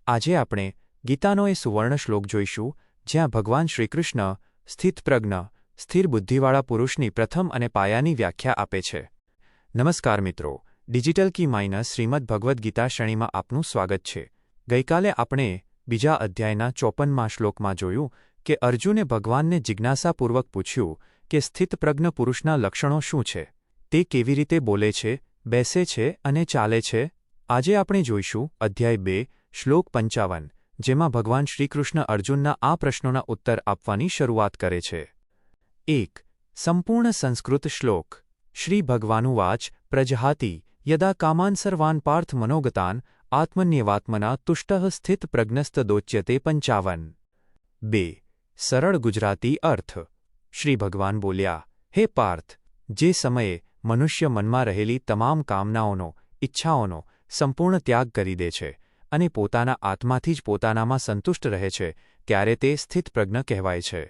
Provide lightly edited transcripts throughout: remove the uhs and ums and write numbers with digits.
આજે આપણે ગીતાનો એ સુવર્ણ શ્લોક જોઈશું જ્યાં ભગવાન શ્રીકૃષ્ણ સ્થિતપ્રજ્ઞ સ્થિર બુદ્ધિવાળા પુરુષની પ્રથમ અને પાયાની વ્યાખ્યા આપે છે. નમસ્કાર મિત્રો, ડિજિટલ કી માઇનસ શ્રીમદ ભગવદ્ ગીતા શ્રેણીમાં આપનું સ્વાગત છે. ગઈકાલે આપણે બીજા અધ્યાયના 54મા શ્લોકમાં જોયું કે અર્જુને ભગવાનને જિજ્ઞાસાપૂર્વક પૂછ્યું કે સ્થિતપ્રજ્ઞ પુરુષના લક્ષણો શું છે, તે કેવી રીતે બોલે છે, બેસે છે અને ચાલે છે. આજે આપણે જોઈશું અધ્યાય 2 શ્લોક 55, જેમાં ભગવાન શ્રીકૃષ્ણ અર્જુનના આ પ્રશ્નોના ઉત્તર આપવાની શરૂઆત કરે છે. 1. સંપૂર્ણ સંસ્કૃત શ્લોક. શ્રી ભગવાનુવાચ પ્રજહાતિ યદા કામાન સર્વાન પાર્થ મનોગતાન આત્મન્યેવાત્મના તુષ્ટઃ સ્થિતપ્રજ્ઞસ્તદોચ્યતે 55. 2. સરળ ગુજરાતી અર્થ. શ્રી ભગવાન બોલ્યા, હે પાર્થ, જે સમયે મનુષ્ય મનમાં રહેલી તમામ કામનાઓનો, ઈચ્છાઓનો સંપૂર્ણ ત્યાગ કરી દે છે અને પોતાના આત્માથી જ પોતાનામાં સંતુષ્ટ રહે છે, ત્યારે તે સ્થિતપ્રજ્ઞ કહેવાય છે.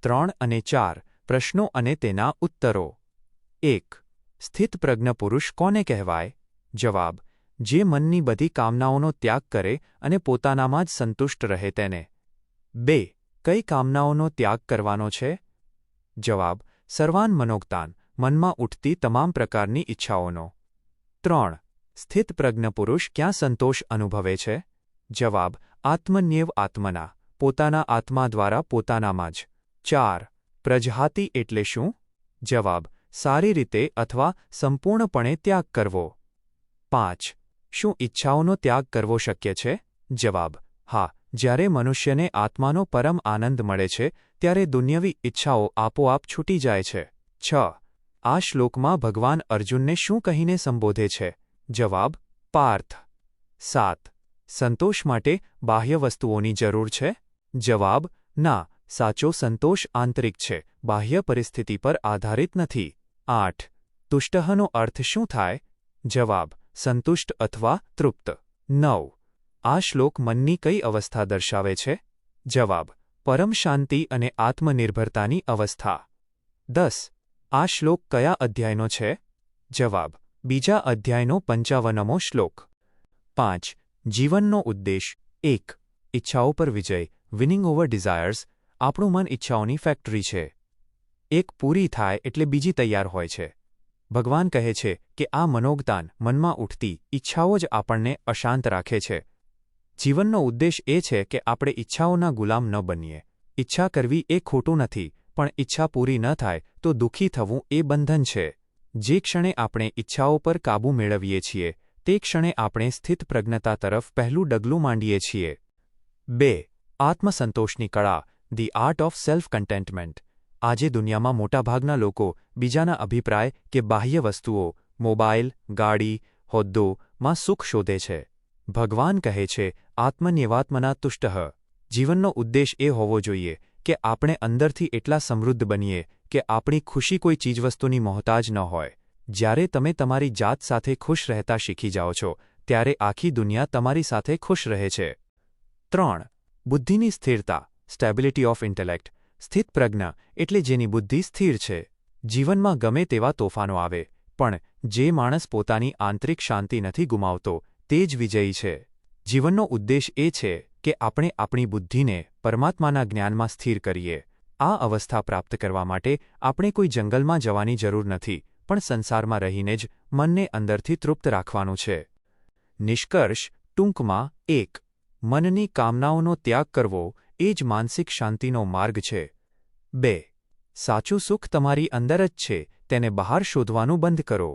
3 અને 4 પ્રશ્નો અને તેના ઉત્તરો. 1. સ્થિતપ્રજ્ઞ પુરુષ કોને કહેવાય? જવાબ: જે મનની બધી કામનાઓનો ત્યાગ કરે અને પોતાનામાં જ સંતુષ્ટ રહે તેને. 2. કઈ કામનાઓનો ત્યાગ કરવાનો છે? જવાબ: સર્વાન મનોગતાન, મનમાં ઉઠતી તમામ પ્રકારની ઈચ્છાઓનો. 3. સ્થિતપ્રજ્ઞ પુરુષ ક્યાં સંતોષ અનુભવે છે? જવાબ: આત્મન્યેવ આત્મના, પોતાના આત્મા દ્વારા પોતાનામાં જ. 4. પ્રજહાતિ એટલે શું? જવાબ: સારી રીતે અથવા સંપૂર્ણપણે ત્યાગ કરવો. 5. શું ઈચ્છાઓનો ત્યાગ કરવો શક્ય છે? જવાબ: હા, જ્યારે મનુષ્યને આત્માનો પરમ આનંદ મળે છે ત્યારે દુન્યવી ઈચ્છાઓ આપોઆપ છૂટી જાય છે. 6. આ શ્લોકમાં ભગવાન અર્જુનને શું કહીને સંબોધે છે? જવાબ: પાર્થ. 7. સંતોષ માટે બાહ્ય વસ્તુઓની જરૂર છે? જવાબ: ના, સાચો સંતોષ આંતરિક છે, બાહ્ય પરિસ્થિતિ પર આધારિત નથી. 8. તુષ્ટઃનો અર્થ શું થાય? જવાબ: સંતુષ્ટ અથવા તૃપ્ત. 9. આ શ્લોક મનની કઈ અવસ્થા દર્શાવે છે? જવાબ: પરમ શાંતિ અને આત્મનિર્ભરતાની અવસ્થા. 10. આ શ્લોક કયા અધ્યાયનો છે? જવાબ: બીજા અધ્યાયનો 55મો શ્લોક. 5. જીવનનો ઉદ્દેશ. 1. ઈચ્છાઓ પર વિજય, વિનિંગ ઓવર ડિઝાયર્સ. આપણું મન ઈચ્છાઓની ફેક્ટરી છે. એક પૂરી થાય એટલે બીજી તૈયાર હોય છે. ભગવાન કહે છે કે આ મનોગતાન, મનમાં ઉઠતી ઈચ્છાઓ જ આપણને અશાંત રાખે છે. જીવનનો ઉદ્દેશ એ છે કે આપણે ઈચ્છાઓના ગુલામ ન બનીએ. ઈચ્છા કરવી એ ખોટું નથી, પણ ઈચ્છા પૂરી ન થાય તો દુઃખી થવું એ બંધન છે. જે ક્ષણે આપણે ઈચ્છાઓ પર કાબૂ મેળવીએ છીએ તે ક્ષણે આપણે સ્થિતપ્રજ્ઞતા તરફ પહેલું ડગલું માંડીએ છીએ. 2. આત્મસંતોષની કળા, the art of self containment. આજે દુનિયામાં મોટાભાગના લોકો બીજાના અભિપ્રાય કે બાહ્ય વસ્તુઓ, મોબાઈલ, ગાડી, હોદ્દોમાં સુખ શોધે છે. ભગવાન કહે છે, આત્મન્યેવાત્મના તુષ્ટઃ. જીવનનો ઉદ્દેશ એ હોવો જોઈએ કે આપણે અંદરથી એટલા સમૃદ્ધ બનીએ કે આપણી ખુશી કોઈ ચીજવસ્તુની મોહતાજ ન હોય. જ્યારે તમે તમારી જાત સાથે ખુશ રહેતા શીખી જાઓ છો ત્યારે આખી દુનિયા તમારી સાથે ખુશ રહે છે. 3. બુદ્ધિની સ્થિરતા, સ્ટેબિલિટી ઓફ ઇન્ટેલેક્ટ. સ્થિતપ્રજ્ઞ એટલે જેની બુદ્ધિ સ્થિર છે. જીવનમાં ગમે તેવા તોફાનો આવે, પણ જે માણસ પોતાની આંતરિક શાંતિ નથી ગુમાવતો તે જ વિજયી છે. જીવનનો ઉદ્દેશ એ છે કે આપણે આપણી બુદ્ધિને પરમાત્માના જ્ઞાનમાં સ્થિર કરીએ. આ અવસ્થા પ્રાપ્ત કરવા માટે આપણે કોઈ જંગલમાં જવાની જરૂર નથી, પણ સંસારમાં રહીને જ મનને અંદરથી તૃપ્ત રાખવાનું છે. નિષ્કર્ષ ટૂંકમાં: 1. મનની કામનાઓનો ત્યાગ કરવો એ જ માનસિક શાંતિનો માર્ગ છે. 2. સાચું સુખ તમારી અંદર જ છે, તેને બહાર શોધવાનું બંધ કરો.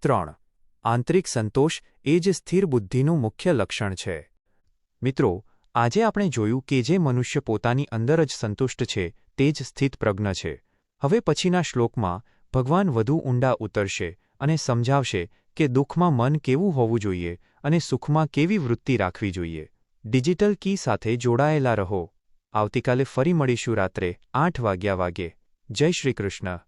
3. આંતરિક સંતોષ એ જ સ્થિર બુદ્ધિનું મુખ્ય લક્ષણ છે. મિત્રો, આજે આપણે જોયું કે જે મનુષ્ય પોતાની અંદર જ સંતુષ્ટ છે તે જ સ્થિતપ્રજ્ઞ છે. હવે પછીના શ્લોકમાં ભગવાન વધુ ઊંડા ઉતરશે અને સમજાવશે કે દુઃખમાં મન કેવું હોવું જોઈએ અને સુખમાં કેવી વૃત્તિ રાખવી જોઈએ. ડિજિટલ કી સાથે જોડાયેલા રહો. આવતીકાલે ફરી મળીશું રાત્રે 8 વાગ્યે. જય શ્રી કૃષ્ણ.